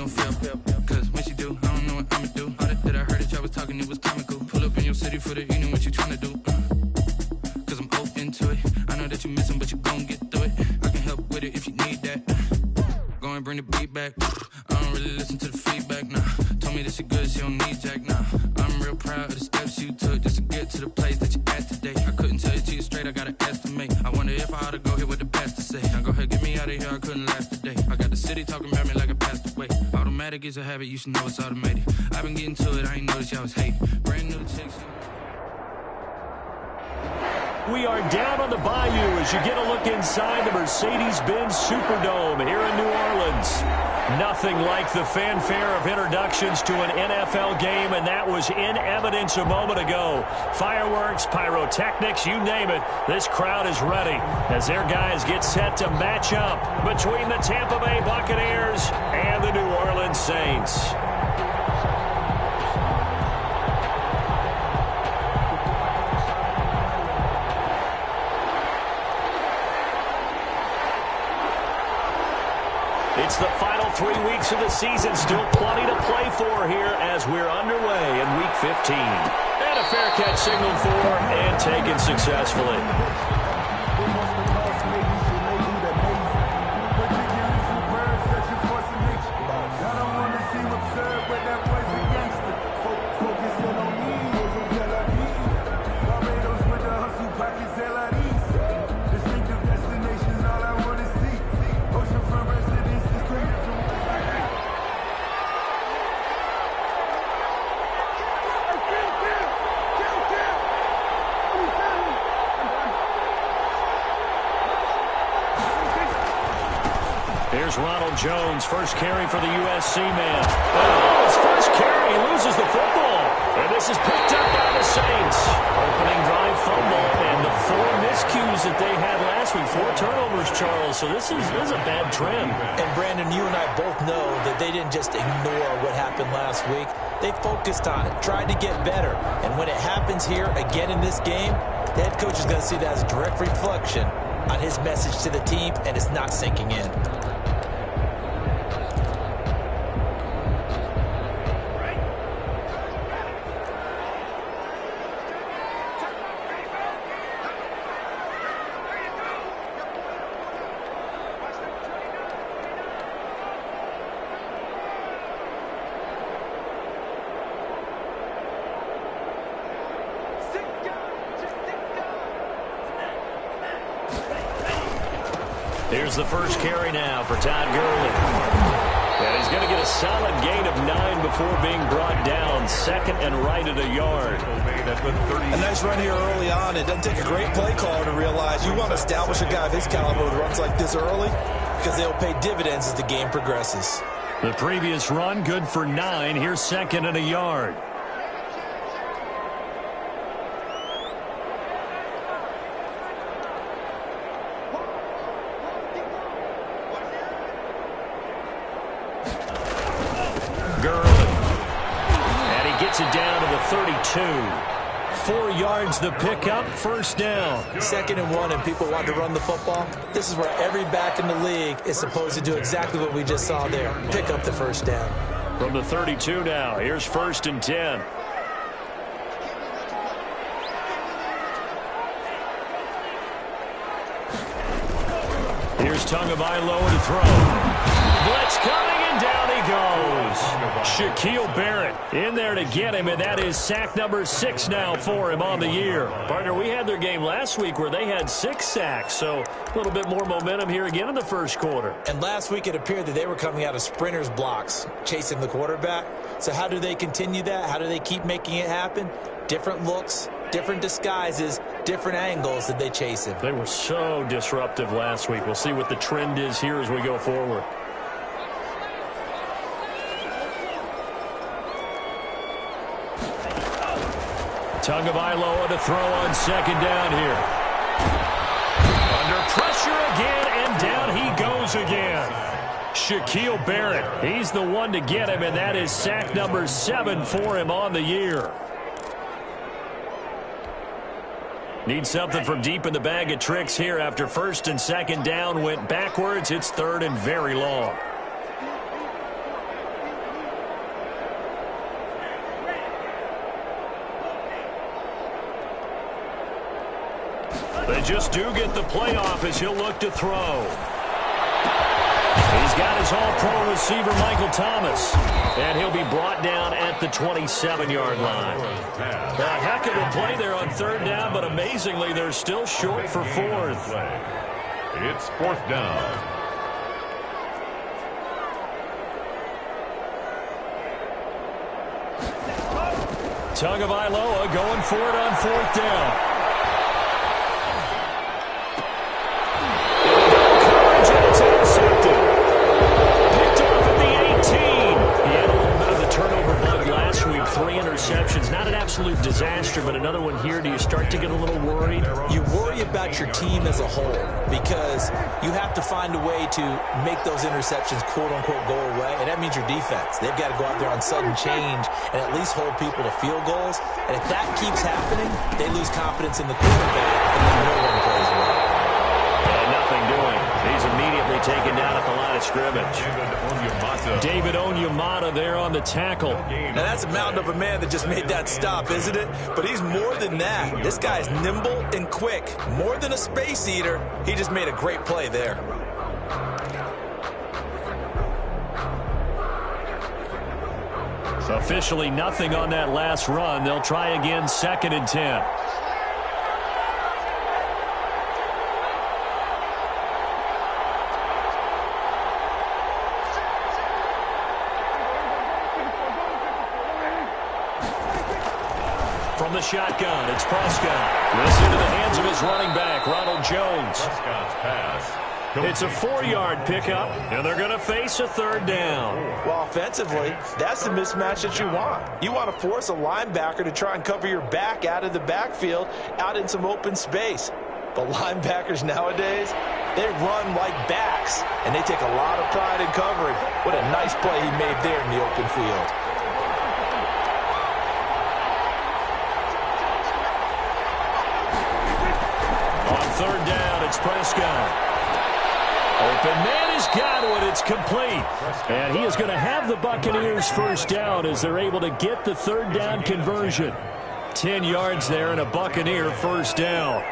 don't feel. Cause when she do, I don't know what I'ma do. All that I heard that y'all was talking, it was comical. Pull up in your city for the evening, what you tryna do? Cause I'm open to it. I know that you missing, but you gon' get through it. I can help with it if you need that. Go and bring the beat back. I don't really listen to the feedback, nah. Told me that she good, she don't need jack, nah. I'm real proud of the steps you took just to get to the place that you at today. I couldn't tell you to you straight, I gotta estimate. I wonder if I ought to go here with the best to say. Now go ahead, get me out of here, I couldn't last today. I got the city talking about me like I passed away. Automatic is a habit, you should know it's automated. I've been getting to it, I ain't noticed y'all was hating. Brand new chicks. We are down on the bayou as you get a look inside the Mercedes-Benz Superdome here in New Orleans. Nothing like the fanfare of introductions to an NFL game, and that was in evidence a moment ago. Fireworks, pyrotechnics, you name it. This crowd is ready as their guys get set to match up between the Tampa Bay Buccaneers and the New Orleans Saints. It's the final 3 weeks of the season. Still plenty to play for here as we're underway in Week 15. And a fair catch signaled for and taken successfully. Here's Ronald Jones, first carry for the USC man. Oh, his first carry, he loses the football. And this is picked up by the Saints. Opening drive fumble, and the 4 miscues that they had last week. 4 turnovers, Charles. So this is a bad trend. And Brandon, you and I both know that they didn't just ignore what happened last week. They focused on it, tried to get better. And when it happens here again in this game, the head coach is going to see that as a direct reflection on his message to the team, and it's not sinking in. Here's the first carry now for Todd Gurley. And he's going to get a solid gain of 9 before being brought down. Second and right at a yard. A nice run here early on. It doesn't take a great play caller to realize you want to establish a guy of his caliber with runs like this early because they'll pay dividends as the game progresses. The previous run good for 9. Here's second and a yard. It down to the 32. 4 yards the pickup, first down. 2nd and 1, and people want to run the football. This is where every back in the league is supposed to do exactly what we just saw there. Pick up the first down. From the 32 now, here's 1st and 10. Here's Tagovailoa to throw. Blitz coming, and down he goes. Shaquille Barrett in there to get him, and that is sack number 6 now for him on the year. Partner, we had their game last week where they had 6 sacks, so a little bit more momentum here again in the first quarter. And last week it appeared that they were coming out of sprinters blocks, chasing the quarterback. So how do they continue that? How do they keep making it happen? Different looks, different disguises, different angles that they chase him. They were so disruptive last week. We'll see what the trend is here as we go forward. Tagovailoa to throw on 2nd down here. Under pressure again, and down he goes again. Shaquille Barrett, he's the one to get him, and that is sack number 7 for him on the year. Need something from deep in the bag of tricks here after 1st and 2nd down went backwards. It's 3rd and very long. They just do get the playoff as he'll look to throw. He's got his all-pro receiver, Michael Thomas. And he'll be brought down at the 27-yard line. A heck of a play there on third down, but amazingly, they're still short for fourth. It's fourth down. Tagovailoa going for it on fourth down. And it's intercepted. Picked off at the 18. He had a little bit of the turnover bug last week. 3 interceptions. Not an absolute disaster, but another one here. Do you start to get a little worried? You worry about your team as a whole because you have to find a way to make those interceptions quote-unquote go away, and that means your defense. They've got to go out there on sudden change and at least hold people to field goals. And if that keeps happening, they lose confidence in the quarterback, and then no one plays well. And nothing doing. He's immediately taken down at the line of scrimmage. David Onyemata there on the tackle. Now that's a mountain of a man that just made that stop, isn't it? But he's more than that. This guy's nimble and quick. More than a space eater. He just made a great play there. Officially nothing on that last run. They'll try again, 2nd and 10. From the shotgun, it's Prescott. This into the hands of his running back, Ronald Jones. Prescott's pass. It's a 4-yard pickup, and they're going to face a third down. Well, offensively, that's the mismatch that you want. You want to force a linebacker to try and cover your back out of the backfield, out in some open space. But linebackers nowadays, they run like backs, and they take a lot of pride in covering. What a nice play he made there in the open field. On third down, it's Prescott. Open man has got it. It's complete. And he is going to have the Buccaneers first down as they're able to get the third down conversion. 10 yards there and a Buccaneer first down.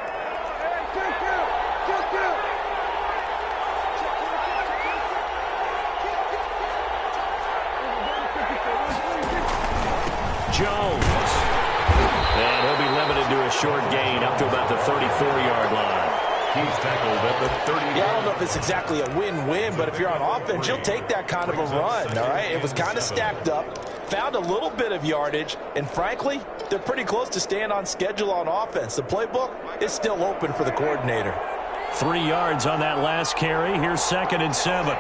Jones. And he'll be limited to a short gain up to about the 34-yard line. He's tackled at the 30. Yeah, I don't know if it's exactly a win-win, but if you're on offense, you'll take that kind of a run, all right? It was kind of stacked up, found a little bit of yardage, and frankly, they're pretty close to staying on schedule on offense. The playbook is still open for the coordinator. 3 yards on that last carry. Here's 2nd and 7.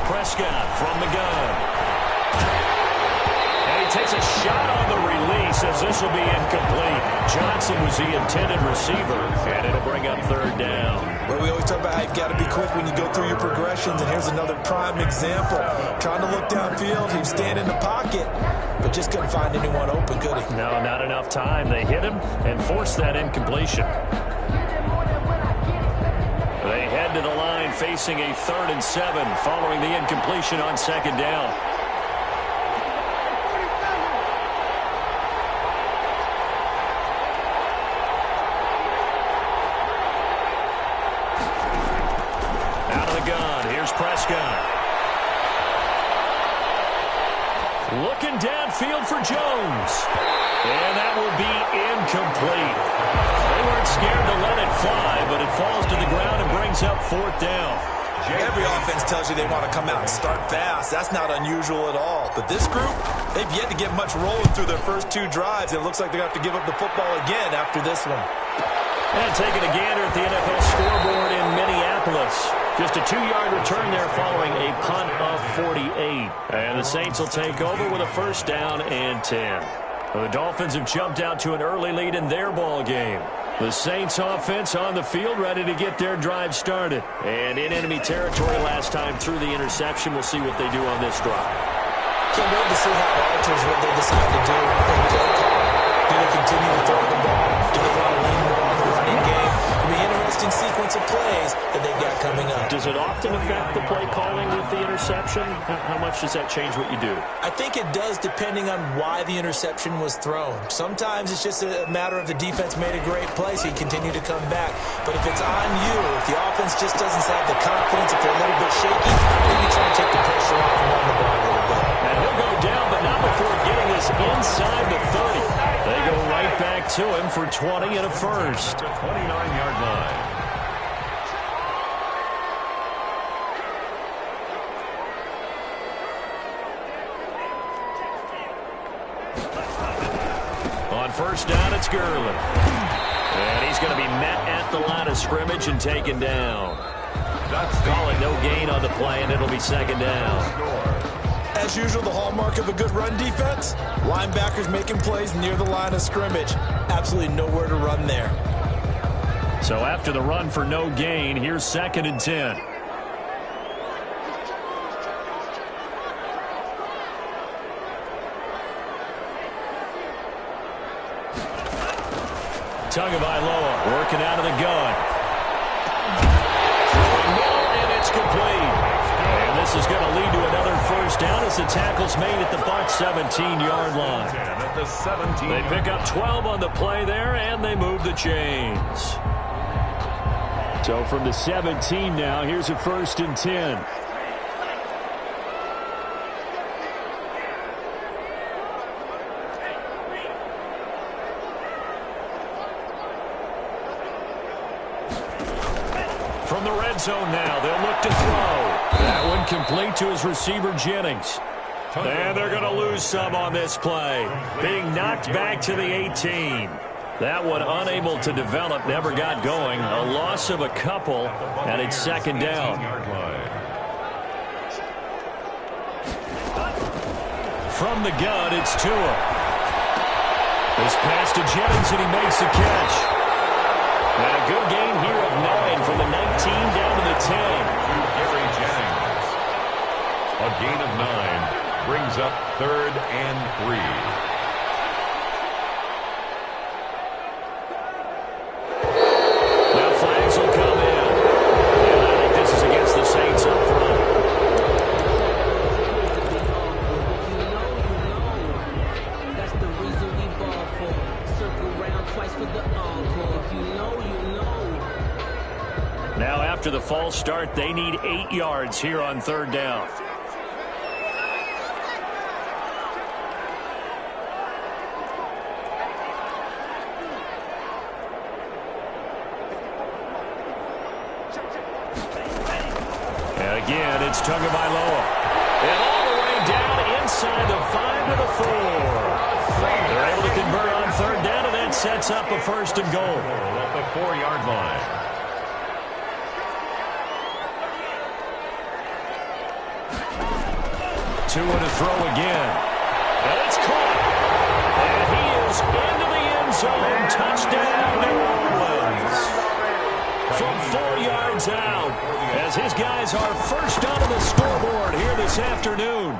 Prescott from the gun. And he takes a shot on the release as this will be incomplete. Johnson was the intended receiver, and it'll bring up third down. Well, we always talk about how you've got to be quick when you go through your progressions, and here's another prime example. Trying to look downfield, he was standing in the pocket, but just couldn't find anyone open, could he? No, not enough time. They hit him and forced that incompletion. They head to the line facing a 3rd and 7 following the incompletion on 2nd down. Out of the gun, here's Prescott. Looking downfield for Jones. And that will be incomplete. They weren't scared to let it fly, but it falls to the ground and brings up 4th down. Every offense tells you they want to come out and start fast. That's not unusual at all. But this group, they've yet to get much rolling through their first 2 drives. It looks like they're going to have to give up the football again after this one. And taking a gander at the NFL scoreboard in Minneapolis. Just a 2-yard return there following a punt of 48. And the Saints will take over with a 1st down and 10. The Dolphins have jumped out to an early lead in their ball game. The Saints offense on the field ready to get their drive started. And in enemy territory last time through the interception. We'll see what they do on this drive. Can't wait to see how it alters what they decide to do in play call. Do they continue to throw the ball? Do they want to lean more on the running game? It'll be interesting interesting sequence of plays that they've got coming up. Does it often affect the play calling with the interception? How much does that change what you do? I think it does depending on why the interception was thrown. Sometimes it's just a matter of the defense made a great play, so you continue to come back. But if it's on you, if the offense just doesn't have the confidence, if they're a little bit shaky, maybe try to take the pressure off and run the ball a little bit. And he'll go down, but not before getting us inside the 30. They go right back to him for 20 and a first. The 29-yard line. On first down, it's Gurley. And he's going to be met at the line of scrimmage and taken down. Call it no gain on the play, and it'll be second down. As usual, the hallmark of a good run defense, linebackers making plays near the line of scrimmage. Absolutely nowhere to run there. So after the run for no gain, here's 2nd and 10. Tagovailoa working out of the gun. Throwing middle, and it's complete. And this is going to lead to another first down as the tackle's made at the Bucs 17-yard line. At the 17. They pick up 12 on the play there, and they move the chains. So from the 17 now, here's a 1st and 10. From the red zone now, they'll look to throw. That one complete to his receiver, Jennings. And they're going to lose some on this play. Being knocked back to the 18. That one unable to develop, never got going. A loss of a couple, and it's second down. From the gun, it's Tua. This pass to Jennings, and he makes the catch. And a good gain here of 9 from the 19 down to the 10. Gary Jennings. A gain of 9 brings up 3rd and 3. Now flags will come in. And I think this is against the Saints up front. That's the reason we ball for. Circle round twice for the encore. If you know, you know. Now after the false start, they need 8 yards here on 3rd down. And again, it's Tagovailoa. And all the way down inside the 5 to the 4. They're able to convert on 3rd down, and that sets up a 1st and goal. At the 4-yard line. Tua to throw again. And it's caught. And he is into the end zone. Touchdown, New Orleans. From 4 yards out, as his guys are first onto the scoreboard here this afternoon.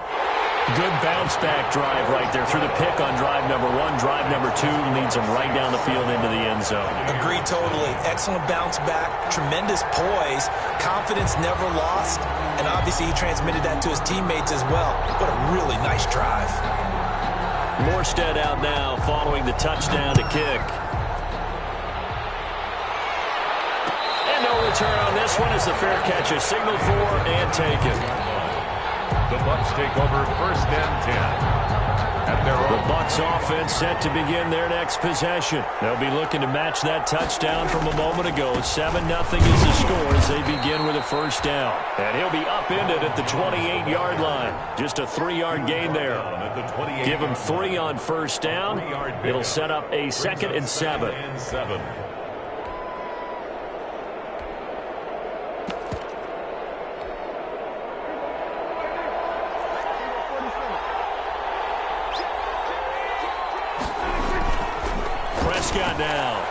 Good bounce-back drive right there through the pick on drive number 1. Drive number 2 leads them right down the field into the end zone. Agree totally. Excellent bounce back, tremendous poise, confidence never lost, and obviously he transmitted that to his teammates as well. What a really nice drive. Morstead out now following the touchdown to kick. And no return on this one as the fair catch is signaled for and taken. The Bucs take over 1st and 10. At their The own. Bucs offense set to begin their next possession. They'll be looking to match that touchdown from a moment ago. 7-0 is the score as they begin with a 1st down. And he'll be upended at the 28-yard line. Just a 3-yard gain there. Give him 3 on 1st down. It'll set up a 2nd and 7. Prescott now.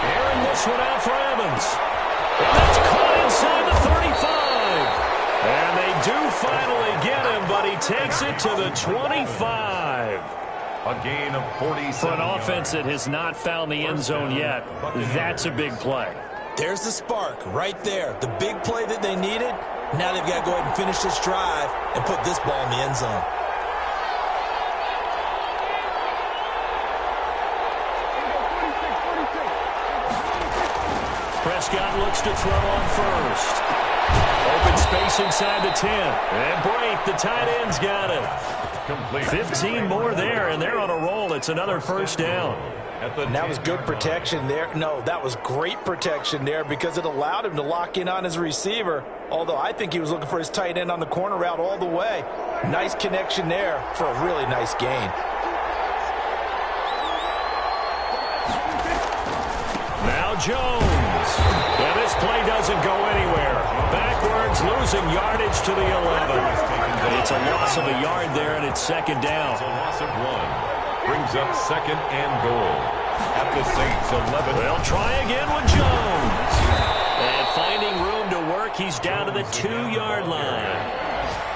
Airing this one out for Evans. And that's caught inside the 35. And they do finally get him, but he takes it to the 25. A gain of 47 For an offense that has not found the end zone yet, that's a big play. There's the spark right there. The big play that they needed. Now they've got to go ahead and finish this drive and put this ball in the end zone. Prescott looks to throw on first. Open space inside the 10. And break. The tight end's got it. complete. 15 more there, and they're on a roll. It's another first down. And that was good protection there. No, that was great protection there because it allowed him to lock in on his receiver, although I think he was looking for his tight end on the corner route all the way. Nice connection there for a really nice gain. Now Jones. Yeah, this play doesn't go anywhere. Backwards, losing yardage to the 11. It's a loss of a yard there, and it's second down. It's a loss of 1. Brings up second and goal at the Saints 11. They'll try again with Jones. And finding room to work, he's down to the 2-yard line.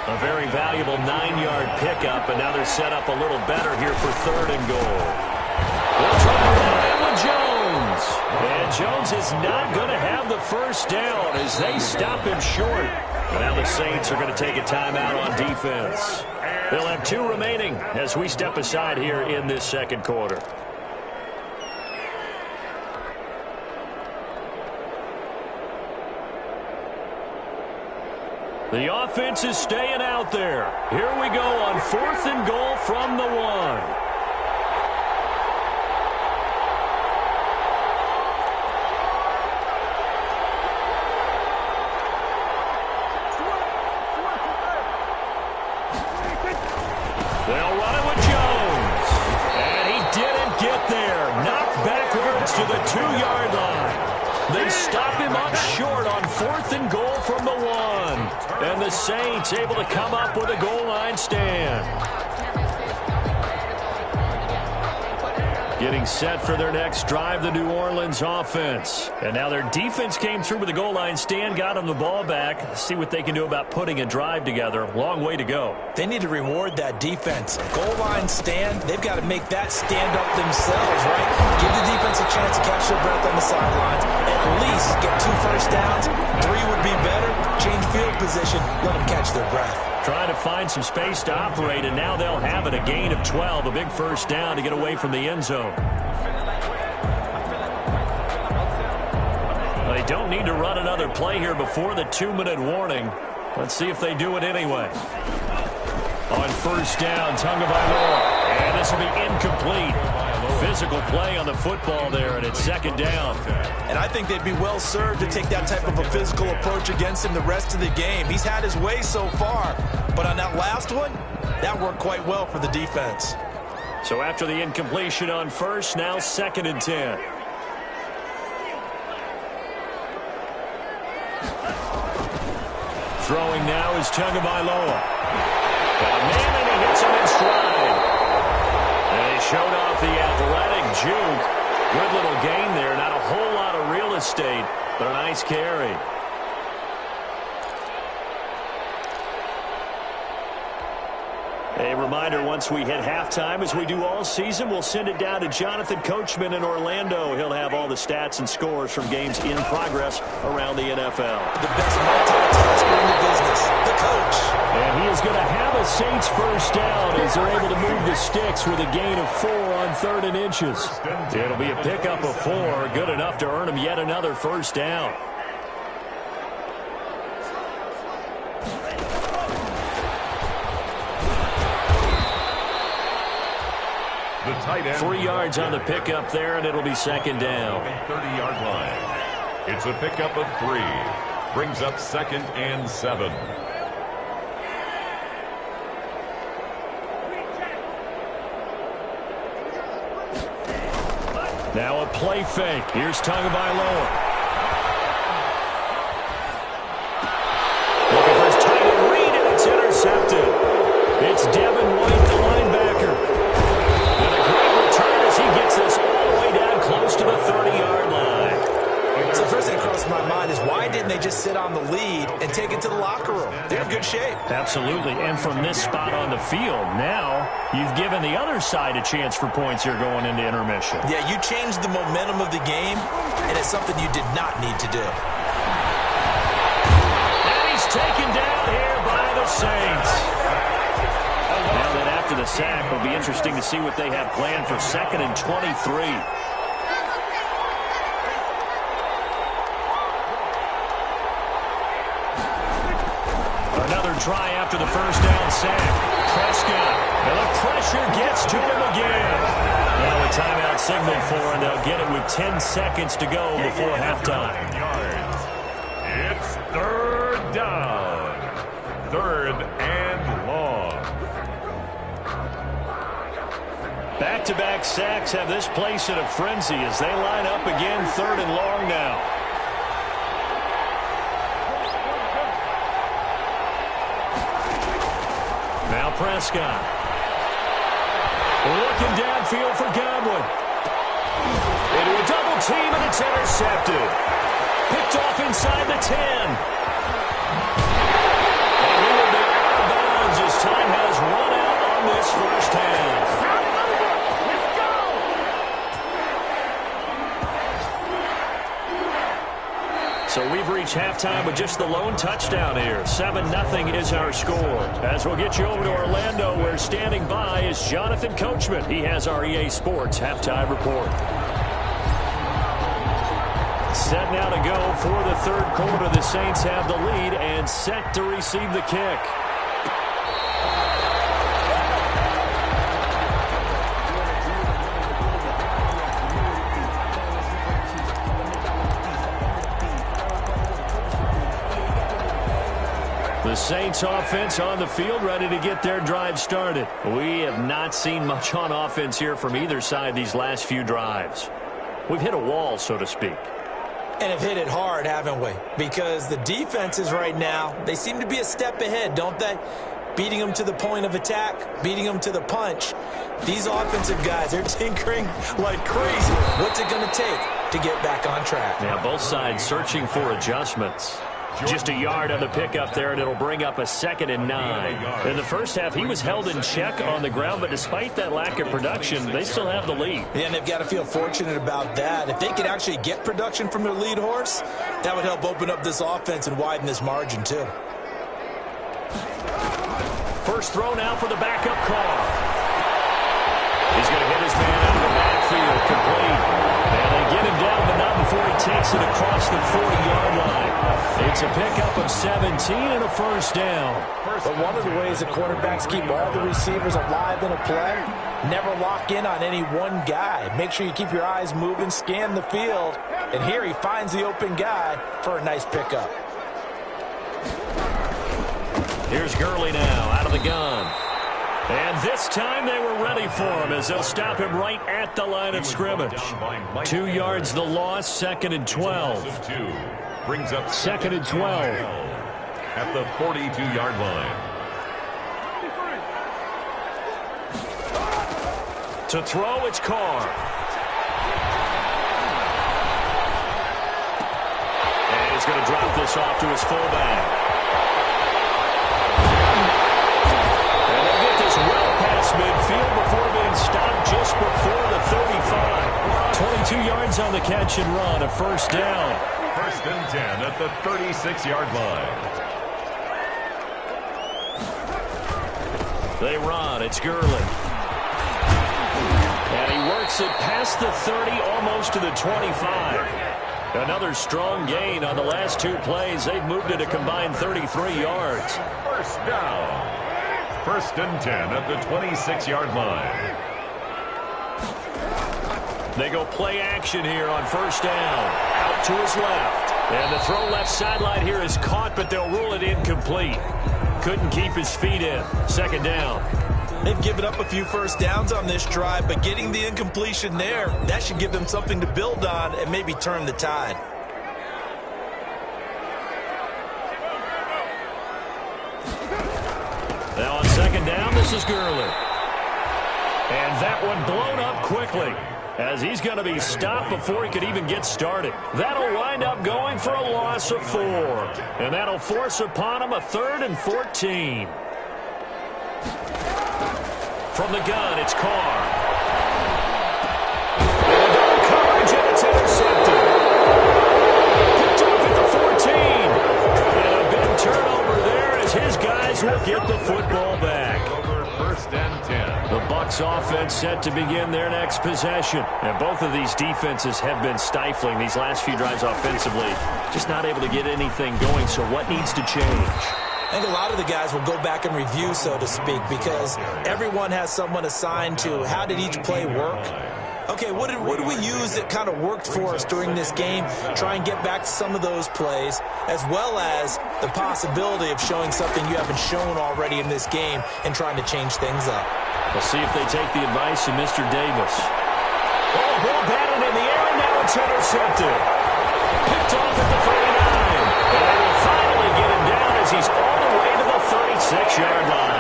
A very valuable 9-yard pickup, and now they're set up a little better here for third and goal. They'll try to run it with Jones. And Jones is not going to have the first down as they stop him short. And now the Saints are going to take a timeout on defense. They'll have 2 remaining as we step aside here in this second quarter. The offense is staying out there. Here we go on 4th and goal from the 1. They'll run it with Jones. And he didn't get there. Knocked backwards to the 2-yard line. They stop him up short on 4th and goal from the 1. And the Saints able to come up with a goal line stand. Getting set for their next drive, the New Orleans offense. And now their defense came through with a goal line stand, got them the ball back. Let's see what they can do about putting a drive together. Long way to go. They need to reward that defense. Goal line stand, they've got to make that stand up themselves, right? Give the defense a chance to catch their breath on the sidelines. At least get 2 first downs. 3 would be better. Change field position. Let them catch their breath. Trying to find some space to operate, and now they'll have it. A gain of 12, a big first down to get away from the end zone. They don't need to run another play here before the 2-minute warning. Let's see if they do it anyway. On first down, Tagovailoa. And this will be incomplete. Physical play on the football there, and it's second down. And I think they'd be well served to take that type of a physical approach against him the rest of the game. He's had his way so far, but on that last one, that worked quite well for the defense. So after the incompletion on first, now 2nd and 10. Throwing now is Tagovailoa. Got a man, and he hits him in stride. And he showed off the athletic juke. Good little gain there. Not a whole lot of real estate, but a nice carry. A reminder, once we hit halftime, as we do all season, we'll send it down to Jonathan Coachman in Orlando. He'll have all the stats and scores from games in progress around the NFL. The best multitasker in the business, the coach. And he is going to have a Saints first down as they're able to move the sticks with a gain of 4 on 3rd and inches. It'll be a pickup of 4, good enough to earn him yet another first down. The tight end. 3 yards on the pickup there, and it'll be second down. 30-yard line. It's a pickup of 3. Brings up 2nd and 7. Now a play fake. Here's Tagovailoa. Looking for his tight end read, and it's intercepted. It's Devin White, the linebacker. And a great return as he gets this all the way down close to the 30-yard line. So the first thing that crossed my mind is why didn't they can't just sit on the lead and take it to the locker room. They're in good shape. Absolutely. And from this spot on the field, now you've given the other side a chance for points here going into intermission. Yeah, you changed the momentum of the game, and it's something you did not need to do. And he's taken down here by the Saints. Now then, after the sack, it'll be interesting to see what they have planned for 2nd and 23. Another try after the first down sack. Prescott, and the pressure gets to him again. Now a timeout signal for him. They'll get it with 10 seconds to go before halftime. It's 3rd down. 3rd and long. Back-to-back sacks have this place in a frenzy as they line up again 3rd and long now. Now Prescott. Looking downfield for Godwin. Into a double team, and it's intercepted. Picked off inside the 10. And he will be out of bounds as time has run out on this first half. So we've reached halftime with just the lone touchdown here. 7-0 is our score. As we'll get you over to Orlando, where standing by is Jonathan Coachman. He has our EA Sports halftime report. Set now to go for the 3rd quarter. The Saints have the lead and set to receive the kick. The Saints offense on the field, ready to get their drive started. We have not seen much on offense here from either side these last few drives. We've hit a wall, so to speak. And have hit it hard, haven't we? Because the defenses right now, they seem to be a step ahead, don't they? Beating them to the point of attack, beating them to the punch. These offensive guys, they're tinkering like crazy. What's it going to take to get back on track? Now, both sides searching for adjustments. Just a yard on the pickup there, and it'll bring up a 2nd and 9. In the first half, he was held in check on the ground, but despite that lack of production, they still have the lead. Yeah, and they've got to feel fortunate about that. If they could actually get production from their lead horse, that would help open up this offense and widen this margin, too. First throw now for the backup Carr. He's going to hit his man out of the backfield, complete. And they get him down, but not before he takes it across the 40-yard line. It's a pickup of 17 and a first down. But one of the ways the quarterbacks keep all the receivers alive in a play, never lock in on any one guy. Make sure you keep your eyes moving, scan the field. And here he finds the open guy for a nice pickup. Here's Gurley now out of the gun. And this time they were ready for him as they'll stop him right at the line of scrimmage. 2 yards the loss, 2nd and 12. Brings up 2nd and 12. At the 42-yard line. To throw, it's Carr. And he's going to drop this off to his fullback. Well past midfield before being stopped just before the 35. 22 yards on the catch and run, a first down. 1st and 10 at the 36-yard line. They run, it's Gurley. And he works it past the 30, almost to the 25. Another strong gain on the last 2 plays. They've moved it a combined 33 yards. First down. 1st and 10 at the 26-yard line. They go play action here on first down. Out to his left. And the throw left sideline here is caught, but they'll rule it incomplete. Couldn't keep his feet in. 2nd down. They've given up a few first downs on this drive, but getting the incompletion there, that should give them something to build on and maybe turn the tide. Now on 2nd down, this is Gurley. And that one blown up quickly. as he's going to be stopped before he could even get started. That'll wind up going for a loss of 4. And that'll force upon him a 3rd and 14. From the gun, it's Carr. And double coverage, and it's intercepted. Picked off at the 14. And a big turnover there as his guys will get the football back. Over 1st and 10. The Bucs offense set to begin their next possession. And both of these defenses have been stifling these last few drives offensively. Just not able to get anything going, so what needs to change? I think a lot of the guys will go back and review, so to speak, because everyone has someone assigned to how did each play work. Okay, what did we use that kind of worked for us during this game? Try and get back to some of those plays, as well as the possibility of showing something you haven't shown already in this game and trying to change things up. We'll see if they take the advice of Mr. Davis. Oh, ball batted in the air, and now it's intercepted. Picked off at the 39. And they will finally get him down as he's all the way to the 36-yard line.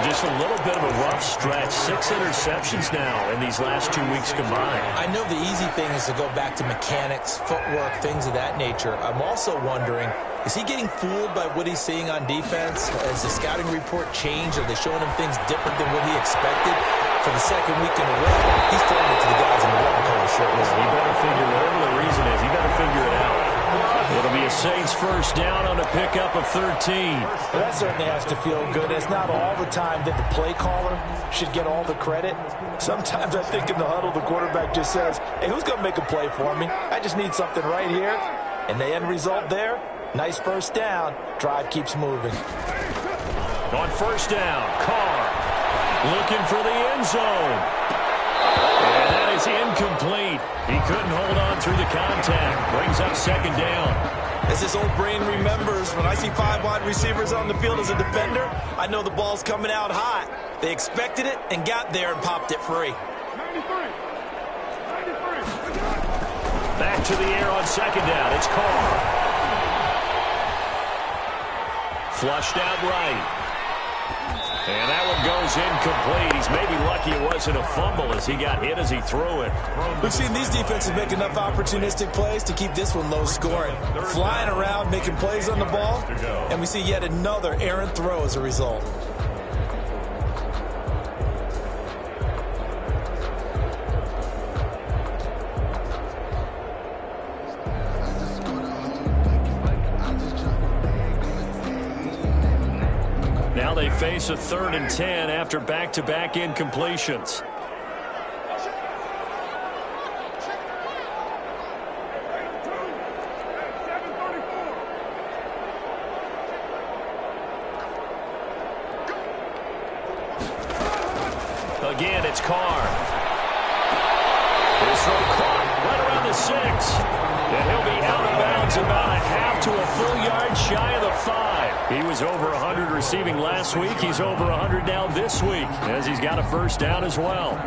Just a little bit of a rough stretch. 6 interceptions now in these last 2 weeks combined. I know the easy thing is to go back to mechanics, footwork, things of that nature. I'm also wondering, is he getting fooled by what he's seeing on defense? Has the scouting report changed? Are they showing him things different than what he expected? For the second week in a row, he's throwing it to the guys in the red color shirts. He better figure whatever the reason is. He better figure it out. It'll be a Saints first down on a pickup of 13. Well, that certainly has to feel good. It's not all the time that the play caller should get all the credit. Sometimes I think in the huddle, the quarterback just says, hey, who's going to make a play for me? I just need something right here. And the end result there, nice first down. Drive keeps moving. On first down, Carr looking for the end zone. And that is incomplete. He couldn't hold on through the contact. Brings up 2nd down. As this old brain remembers, when I see 5 wide receivers on the field as a defender, I know the ball's coming out hot. They expected it and got there and popped it free. Back to the air on 2nd down. It's Carr. Flushed out right. And that one goes incomplete. He's maybe lucky it wasn't a fumble as he got hit as he threw it. We've seen these defenses make enough opportunistic plays to keep this one low scoring. Flying around, making plays on the ball, and we see yet another errant throw as a result. Now they face a 3rd and 10 after back-to-back incompletions. Again, it's Carr. His throw caught right around the 6. And he'll be out of bounds about a half to a full yard shy of the 5. He was over 100 receiving last week. He's over 100 now this week as he's got a first down as well.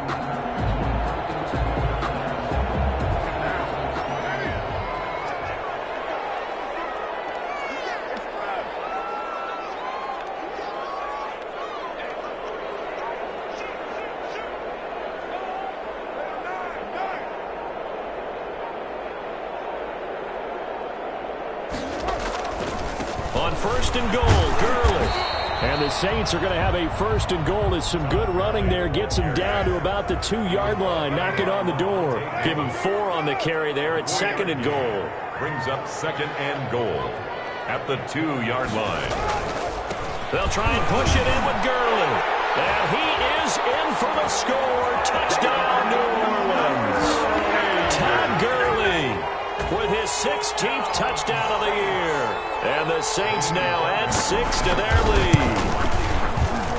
On 1st and goal, Gurley. And the Saints are going to have a 1st and goal as some good running there gets him down to about the 2-yard line. Knock it on the door. Give him 4 on the carry there at 2nd and goal. Brings up 2nd and goal at the 2-yard line. They'll try and push it in with Gurley. And he is in for the score. Touchdown, New Orleans. Todd Gurley with his 16th touchdown of the year. And the Saints now add 6 to their lead.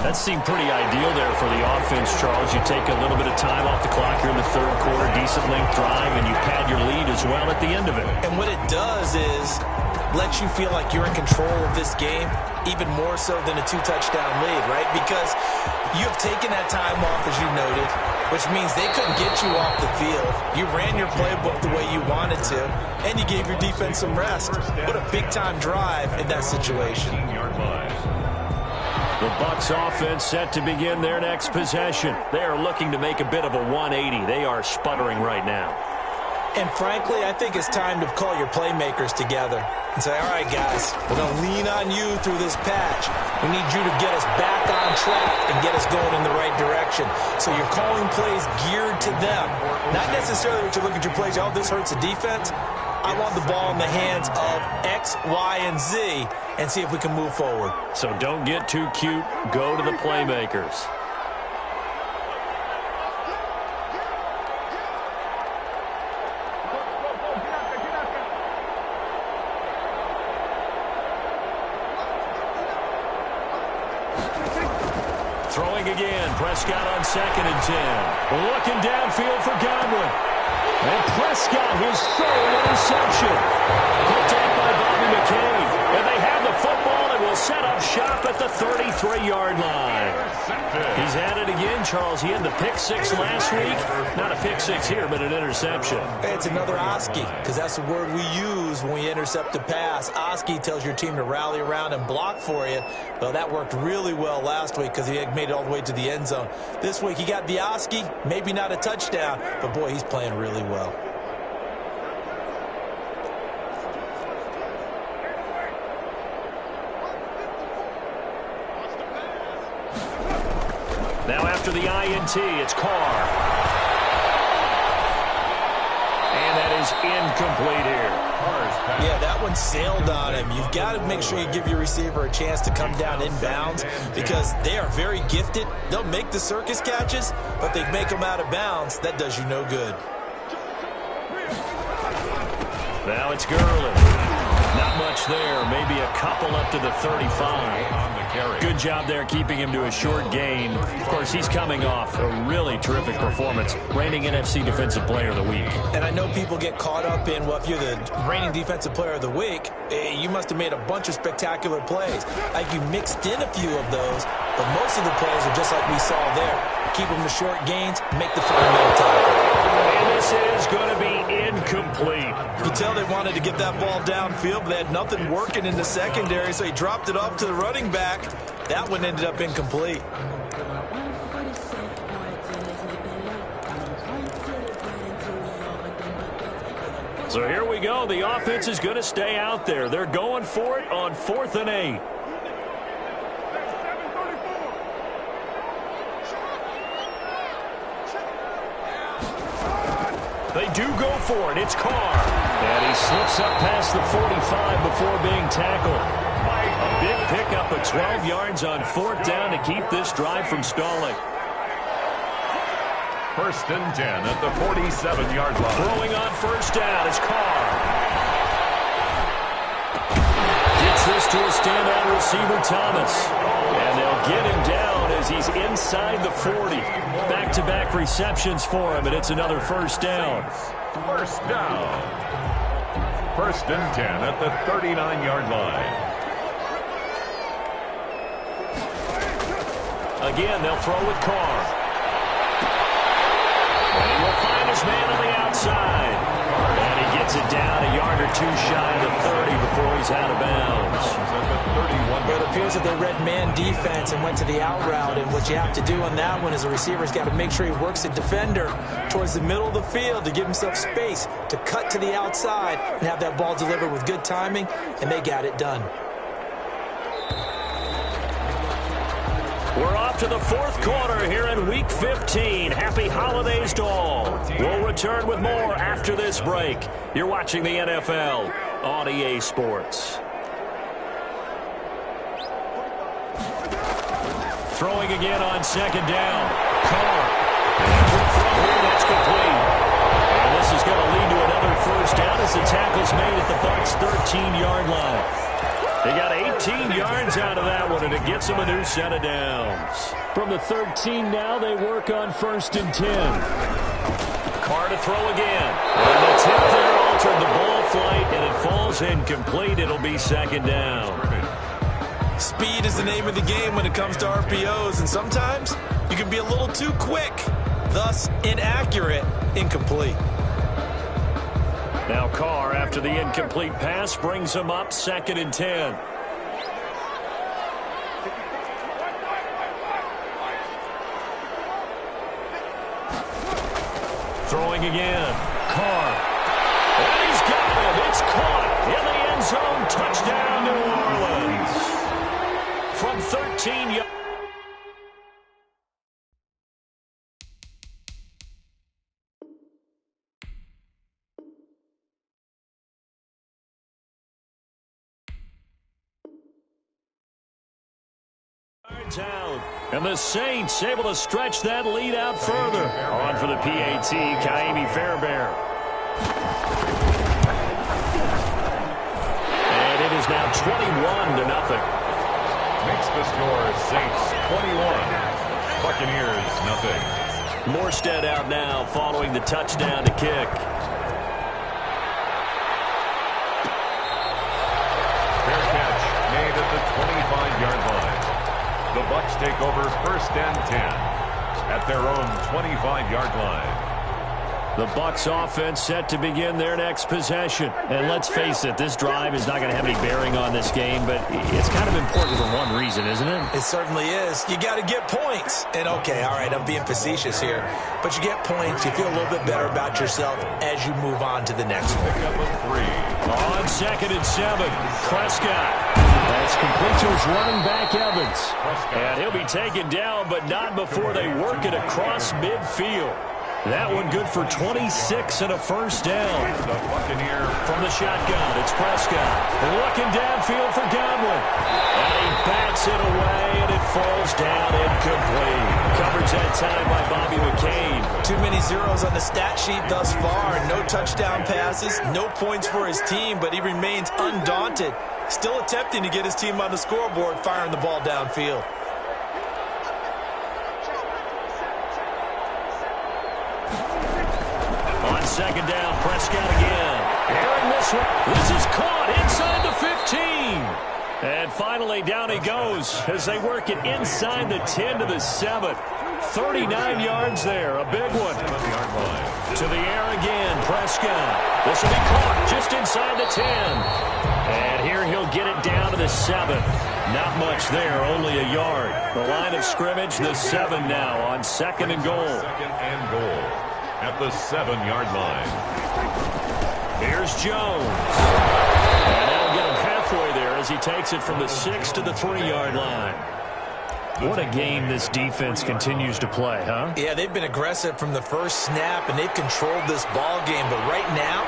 That seemed pretty ideal there for the offense, Charles. You take a little bit of time off the clock here in the 3rd quarter, decent length drive, and you pad your lead as well at the end of it. And what it does is let you feel like you're in control of this game, even more so than a 2-touchdown lead, right? Because you have taken that time off, as you noted, which means they couldn't get you off the field. You ran your playbook the way you wanted to, and you gave your defense some rest. What a big-time drive in that situation. The Bucs offense set to begin their next possession. They are looking to make a bit of a 180. They are sputtering right now. And frankly, I think it's time to call your playmakers together and say, all right, guys, we're going to lean on you through this patch. We need you to get us back on track and get us going in the right direction. So you're calling plays geared to them. Not necessarily what you look at your plays, oh, this hurts the defense. I want the ball in the hands of X, Y, and Z and see if we can move forward. So don't get too cute. Go to the playmakers. Throwing again. Prescott on 2nd and 10. Looking downfield for Godwin. And Prescott, his third interception. Picked off by Bobby McCain. And they have the football and will set up shop at the 33-yard line. He's at it again, Charles. He had the pick 6 last week. Not a pick 6 here, but an interception. It's another Oski, because that's the word we use when we intercept a pass. Oski tells your team to rally around and block for you. Well, that worked really well last week because he had made it all the way to the end zone. This week he got the Oski, maybe not a touchdown, but boy, he's playing really well. Now after the INT, it's Carr. And that is incomplete here. Yeah, that one sailed on him. You've got to make sure you give your receiver a chance to come down inbounds because they are very gifted. They'll make the circus catches, but they make them out of bounds. That does you no good. Now it's Gurley. Not much there. Maybe a couple up to the 35. Good job there keeping him to a short gain. Of course, he's coming off a really terrific performance. Reigning NFC Defensive Player of the Week. And I know people get caught up in, well, if you're the reigning Defensive Player of the Week, you must have made a bunch of spectacular plays. Like you mixed in a few of those, but most of the plays are just like we saw there. Keep them to short gains, make the fundamental tackle. And this is going to be incomplete. You tell they wanted to get that ball downfield, but they had nothing working in the secondary, so he dropped it off to the running back. That one ended up incomplete. So here we go. The offense is going to stay out there. They're going for it on 4th and 8. They do go for it. It's Carr. And he slips up past the 45 before being tackled. A big pickup of 12 yards on 4th down to keep this drive from stalling. 1st and 10 at the 47-yard line. Throwing on 1st down is Carr. Gets this to a standout receiver, Thomas. And they'll get him down as he's inside the 40. Back-to-back receptions for him, and it's another 1st down. 1st down. 1st and 10 at the 39-yard line. Again, they'll throw with Carr. And he will find his man on the outside. And he gets it down a yard or 2 shy of the 30 before he's out of bounds. But it appears that they read man defense and went to the out route. And what you have to do on that one is a receiver's got to make sure he works the defender towards the middle of the field to give himself space to cut to the outside and have that ball delivered with good timing, and they got it done. We're off to the 4th quarter here in Week 15. Happy holidays to all. We'll return with more after this break. You're watching the NFL on EA Sports. Throwing again on 2nd down. Carr. And that's complete. And this is going to lead to another 1st down as the tackle's made at the Bucs' 13-yard line. They got 18 yards out of that one, and it gets them a new set of downs. From the 13 now, they work on 1st and 10. Carr to throw again. And the tip there altered the ball flight, and it falls incomplete. It'll be 2nd down. Speed is the name of the game when it comes to RPOs, and sometimes you can be a little too quick, thus inaccurate, incomplete. Now Carr, after the incomplete pass, brings him up 2nd and 10. throwing again. Carr. And he's got him. It's caught in the end zone. Touchdown, New Orleans. From 13 yards. Out. And the Saints able to stretch that lead out further. On for the PAT, Kaimi Fairbairn. And it is now 21-0. Makes the score Saints 21, Buccaneers nothing. Morstead out now following the touchdown to kick. Fair catch made at the 25-yard line. The Bucs take over 1st and 10 at their own 25-yard line. The Bucs offense set to begin their next possession. And let's face it, this drive is not going to have any bearing on this game, but it's kind of important for one reason, isn't it? It certainly is. You got to get points. And okay, all right, I'm being facetious here, but you get points, you feel a little bit better about yourself as you move on to the next one. Pick up a 3. On 2nd and 7, Prescott. That's complete to his running back, Evans. And he'll be taken down, but not before they work it across midfield. That one good for 26 and a first down. The Buccaneer from the shotgun, it's Prescott. Looking downfield for Godwin. And he bats it away, and it falls down incomplete. Coverage that time by Bobby McCain. Too many zeros on the stat sheet thus far. No touchdown passes, no points for his team, but he remains undaunted. Still attempting to get his team on the scoreboard, firing the ball downfield. On 2nd down, Prescott again. Airing this one. This is caught inside the 15. And finally, down he goes as they work it inside the 10 to the 7. 39 yards there, a big one. To the air again, Prescott. This will be caught just inside the 10. And here he'll get it down to the 7. Not much there, only a yard. The line of scrimmage, the 7 now on 2nd and goal. 2nd and goal at the 7-yard line. Here's Jones. And that'll get him halfway there as he takes it from the 6 to the 3-yard line. What a game this defense continues to play, huh? Yeah, they've been aggressive from the first snap, and they've controlled this ball game. But right now,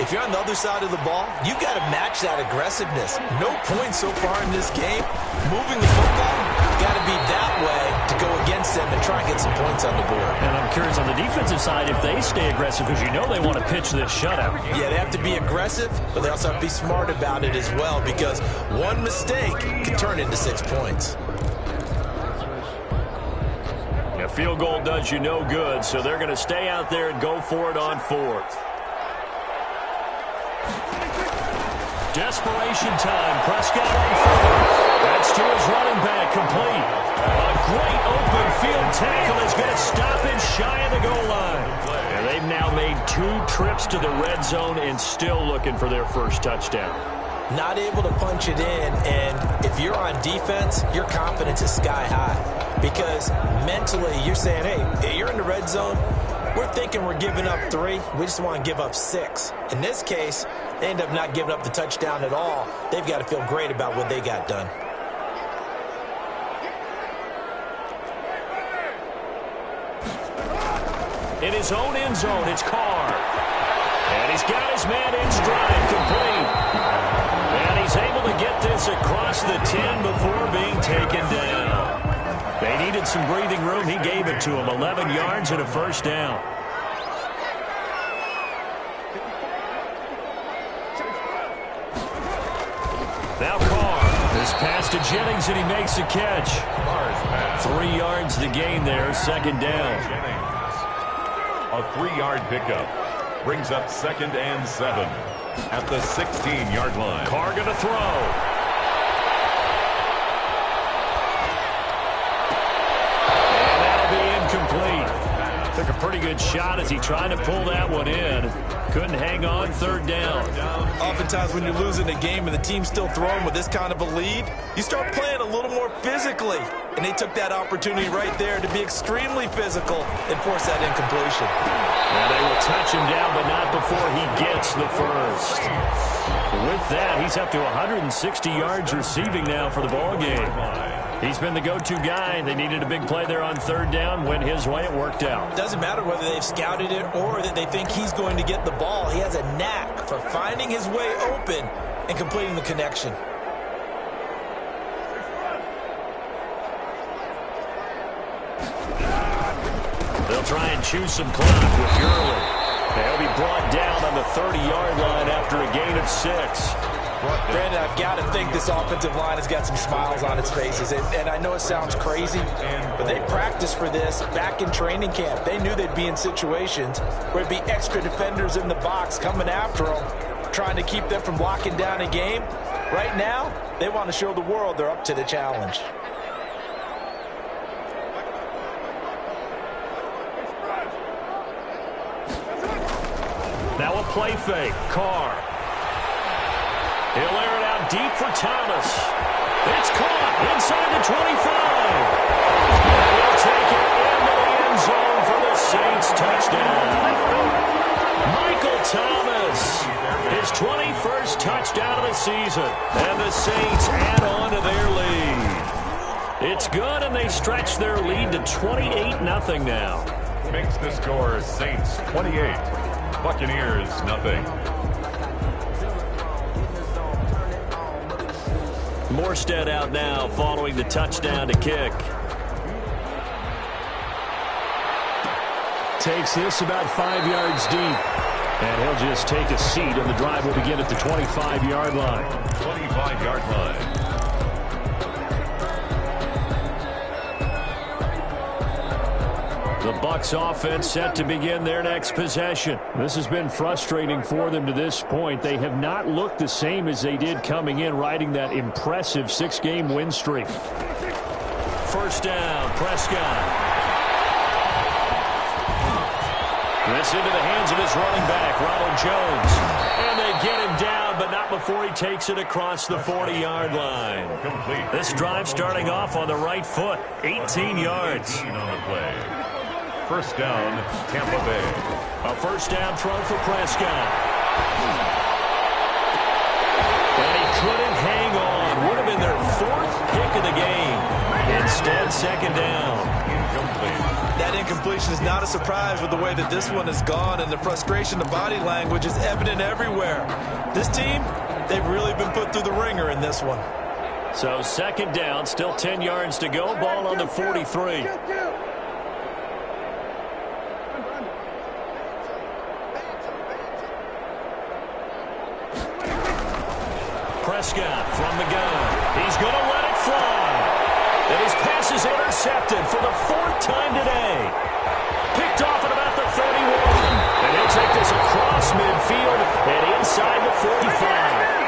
if you're on the other side of the ball, you've got to match that aggressiveness. No points so far in this game. Moving the football, got to be that way to go against them and try and get some points on the board. And I'm curious on the defensive side if they stay aggressive, because you know they want to pitch this shutout. Yeah, they have to be aggressive, but they also have to be smart about it as well, because one mistake can turn into 6 points. A field goal does you no good, so they're going to stay out there and go for it on 4th. Desperation time. Prescott on 4th. That's to his running back, complete. A great open field tackle is going to stop him shy of the goal line. And they've now made 2 trips to the red zone and still looking for their first touchdown. Not able to punch it in, and if you're on defense, your confidence is sky high. Because mentally, you're saying, hey, you're in the red zone. We're thinking we're giving up 3. We just want to give up 6. In this case, they end up not giving up the touchdown at all. They've got to feel great about what they got done. In his own end zone, it's Carr. And he's got his man in stride, complete. And he's able to get this across the 10 before being taken down. They needed some breathing room. He gave it to him. 11 yards and a first down. Now Carr. This pass to Jennings, and he makes the catch. 3 yards the gain there, 2nd down. Jennings. A 3-yard pickup brings up 2nd and 7 at the 16-yard line. Carr going to throw. Complete. Took a pretty good shot as he tried to pull that one in. Couldn't hang on third down. Oftentimes when you're losing a game and the team's still throwing with this kind of a lead, you start playing a little more physically. And they took that opportunity right there to be extremely physical and force that incompletion. And they will touch him down, but not before he gets the first. With that, he's up to 160 yards receiving now for the ball game. He's been the go-to guy. They needed a big play there on third down. Went his way. It worked out. Doesn't matter whether they've scouted it or that they think he's going to get the ball. He has a knack for finding his way open and completing the connection. They'll try and choose some clock with Gurley. They'll be brought down on the 30-yard line after a gain of 6. Brandon, I've got to think this offensive line has got some smiles on its faces. And I know it sounds crazy, but they practiced for this back in training camp. They knew they'd be in situations where it'd be extra defenders in the box coming after them, trying to keep them from locking down a game. Right now, they want to show the world they're up to the challenge. Now a play fake. Carr. He'll air it out deep for Thomas. It's caught inside the 25. And he'll take it into the end zone for the Saints touchdown. Michael Thomas, his 21st touchdown of the season. And the Saints add on to their lead. It's good, and they stretch their lead to 28-0 now. Makes the score Saints 28, Buccaneers 0. Morstead out now following the touchdown to kick. Takes this about 5 yards deep. And he'll just take a seat, and the drive will begin at the 25-yard line. 25-yard line. The Bucs offense set to begin their next possession. This has been frustrating for them to this point. They have not looked the same as they did coming in, riding that impressive 6-game win streak. First down, Prescott. This into the hands of his running back, Ronald Jones. And they get him down, but not before he takes it across the 40-yard line. Complete. This drive starting off on the right foot, 18 yards. 18 on the play. First down, Tampa Bay. A first down throw for Prescott. And he couldn't hang on. Would have been their 4th pick of the game. Instead, second down. Incomplete. That incompletion is not a surprise with the way that this one has gone, and the frustration, the body language is evident everywhere. This team, they've really been put through the ringer in this one. So second down, still 10 yards to go. Ball on the 43. Prescott from the gun. He's going to let it fly. And his pass is intercepted for the 4th time today. Picked off at about the 31. And he'll take this across midfield and inside the 45.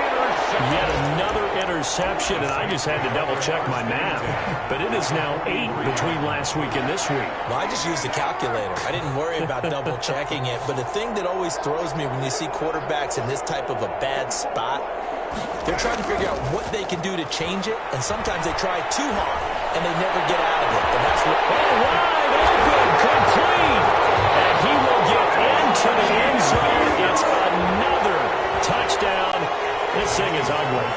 Yet another interception, and I just had to double-check my math. But it is now 8 between last week and this week. Well, I just used the calculator. I didn't worry about double-checking it. But the thing that always throws me when you see quarterbacks in this type of a bad spot, they're trying to figure out what they can do to change it, and sometimes they try too hard, and they never get out of it. And that's what... Wide open, complete, and he will get into the end zone. It's another touchdown. This thing is ugly.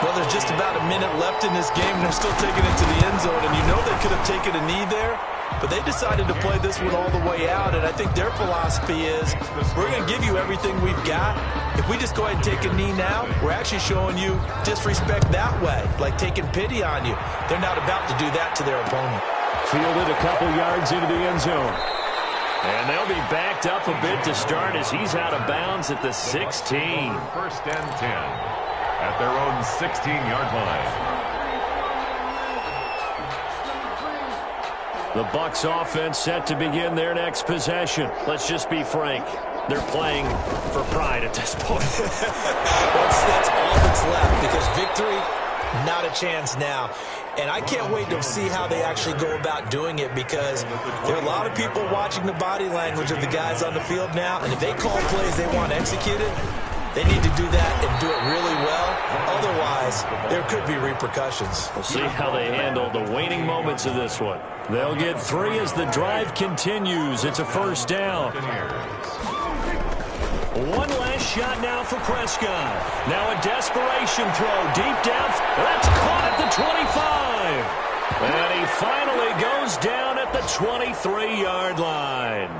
Well, there's just about a minute left in this game, and they're still taking it to the end zone, and you know they could have taken a knee there, but they decided to play this one all the way out, and I think their philosophy is, we're going to give you everything we've got. If we just go ahead and take a knee now, we're actually showing you disrespect that way, like taking pity on you. They're not about to do that to their opponent. Fielded a couple yards into the end zone. And they'll be backed up a bit to start as he's out of bounds at the 16. First and 10 at their own 16-yard line. The Bucs offense set to begin their next possession. Let's just be frank. They're playing for pride at this point. That's all that's left, because victory, not a chance now. And I can't wait to see how they actually go about doing it, because there are a lot of people watching the body language of the guys on the field now, and if they call plays they want executed, they need to do that and do it really well. Otherwise, there could be repercussions. We'll see how they handle the waning moments of this one. They'll get 3 as the drive continues. It's a first down. One last shot now for Prescott. Now a desperation throw deep down. That's caught at the 25. And he finally goes down at the 23-yard line.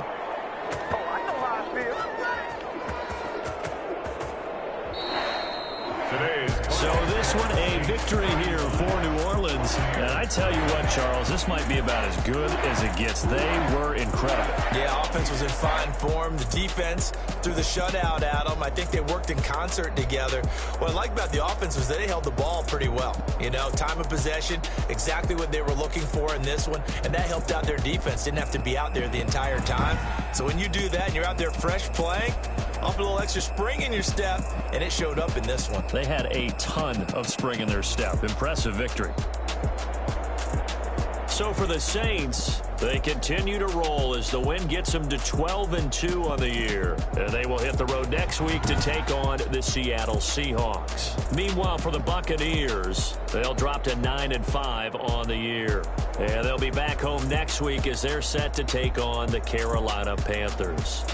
So this one, a victory here for New Orleans. And I tell you what, Charles, this might be about as good as it gets. They were incredible. Yeah, offense was in fine form. The defense threw the shutout at them. I think they worked in concert together. What I like about the offense was that they held the ball pretty well. You know, time of possession, exactly what they were looking for in this one. And that helped out their defense. Didn't have to be out there the entire time. So when you do that and you're out there fresh playing, off a little extra spring in your step, and it showed up in this one. They had a ton of spring in their step. Impressive victory. So for the Saints, they continue to roll as the win gets them to 12-2 on the year. And they will hit the road next week to take on the Seattle Seahawks. Meanwhile, for the Buccaneers, they'll drop to 9-5 on the year. And they'll be back home next week as they're set to take on the Carolina Panthers.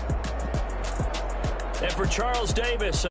And for Charles Davis,